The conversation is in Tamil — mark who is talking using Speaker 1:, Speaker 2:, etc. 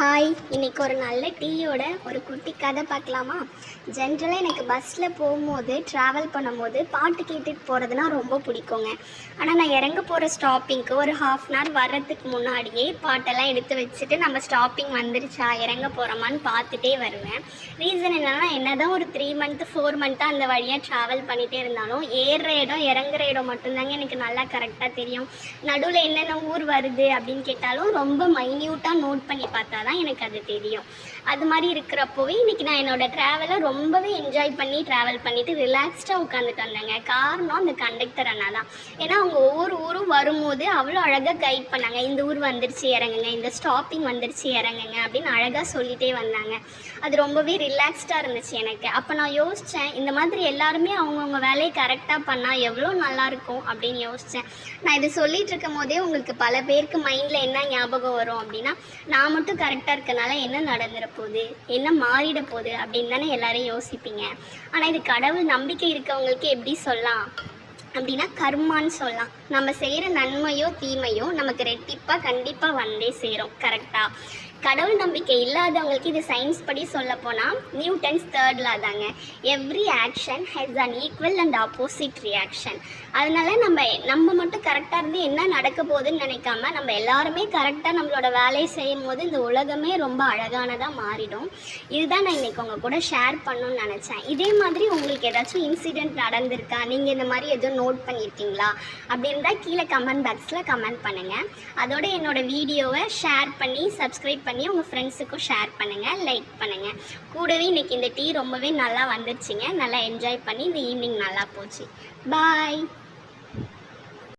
Speaker 1: ஹாய், இன்றைக்கி ஒரு நல்ல டீயோட ஒரு குட்டி கதை பார்க்கலாமா? ஜென்ரலாக எனக்கு பஸ்ஸில் போகும்போது ட்ராவல் பண்ணும்போது பாட்டு கேட்டுட்டு போகிறதுனா ரொம்ப பிடிக்குங்க. ஆனால் நான் இறங்க போகிற ஸ்டாப்பிங்க்கு ஒரு ½ வர்றதுக்கு முன்னாடியே பாட்டெல்லாம் எடுத்து வச்சுட்டு நம்ம ஸ்டாப்பிங் வந்துருச்சா இறங்க போகிறோமான்னு பார்த்துட்டே வருவேன். ரீசன் என்னென்னா, என்ன தான் ஒரு 3 மந்த்து 4 மந்த்தாக அந்த வழியாக ட்ராவல் பண்ணிகிட்டே இருந்தாலும் ஏறுற இடம் இறங்குற இடம் மட்டும்தாங்க எனக்கு நல்லா கரெக்டாக தெரியும். நடுவில் என்னென்ன ஊர் வருது அப்படின்னு கேட்டாலும் ரொம்ப மைன்யூட்டாக நோட் பண்ணி பார்த்தா தான் எனக்கு அது தெரியும். அது மாதிரி இருக்கிறப்போவே இன்றைக்கி நான் என்னோடய ட்ராவலை ரொம்பவே என்ஜாய் பண்ணி ட்ராவல் பண்ணிவிட்டு ரிலாக்ஸ்டாக உட்காந்துட்டு வந்தேங்க. காரணம் அந்த கண்டக்டர் அண்ணா தான். ஏன்னா அவங்க ஒவ்வொரு ஊரும் வரும்போது அவ்வளோ அழகாக கைட் பண்ணாங்க. இந்த ஊர் வந்துருச்சு இறங்குங்க, இந்த ஸ்டாப்பிங் வந்துருச்சு இறங்குங்க அப்படின்னு அழகாக சொல்லிகிட்டே வந்தாங்க. அது ரொம்பவே ரிலாக்ஸ்டாக இருந்துச்சு எனக்கு. அப்போ நான் யோசித்தேன், இந்த மாதிரி எல்லாருமே அவங்கவுங்க வேலையை கரெக்டாக பண்ணால் எவ்வளோ நல்லாயிருக்கும் அப்படின்னு யோசித்தேன். நான் இது சொல்லிகிட்டு இருக்கும் போதே உங்களுக்கு பல பேருக்கு மைண்டில் என்ன ஞாபகம் வரும் அப்படின்னா, நான் மட்டும் கரெக்டாக இருக்கனால என்ன நடந்துட போகுது, என்ன மாறிட போகுது அப்படின்னு தானே எல்லாரும் யோசிப்பீங்க. ஆனால் இது கடவுள் நம்பிக்கை இருக்கவங்களுக்கு எப்படி சொல்லலாம் அப்படின்னா, கர்மான்னு சொல்லலாம். நம்ம செய்கிற நன்மையோ தீமையோ நமக்கு ரெட்டிப்பாக கண்டிப்பாக வந்தே சேரும். கரெக்டாக கடவுள் நம்பிக்கை இல்லாதவங்களுக்கு இது சயின்ஸ் படி சொல்லப்போனால் நியூட்டன்ஸ் 3rd லா தாங்க. Every action has an equal and opposite reaction. அதனால் நம்ம மட்டும் கரெக்டாக இருந்து என்ன நடக்க போகுதுன்னு நினைக்காம நம்ம எல்லாருமே கரெக்டாக நம்மளோட வேலையை செய்யும் போது இந்த உலகமே ரொம்ப அழகானதாக மாறிடும். இதுதான் நான் இன்றைக்கி உங்கள் கூட ஷேர் பண்ணணும்னு நினச்சேன். இதே மாதிரி உங்களுக்கு ஏதாச்சும் இன்சிடெண்ட் நடந்திருக்கா, நீங்கள் இந்த மாதிரி எதுவும் நோட் பண்ணியிருக்கீங்களா அப்படின்றத கீழே கமெண்ட் பாக்ஸில் கமெண்ட் பண்ணுங்கள். அதோட என்னோடய வீடியோவை ஷேர் பண்ணி சப்ஸ்கிரைப் பண்ணி உங்கள் ஃப்ரெண்ட்ஸுக்கும் ஷேர் பண்ணுங்கள், லைக் பண்ணுங்கள். கூடவே இன்றைக்கி இந்த டீ ரொம்பவே நல்லா வந்துருச்சுங்க. நல்லா என்ஜாய் பண்ணி இந்த ஈவினிங் நல்லா போச்சு. பாய்.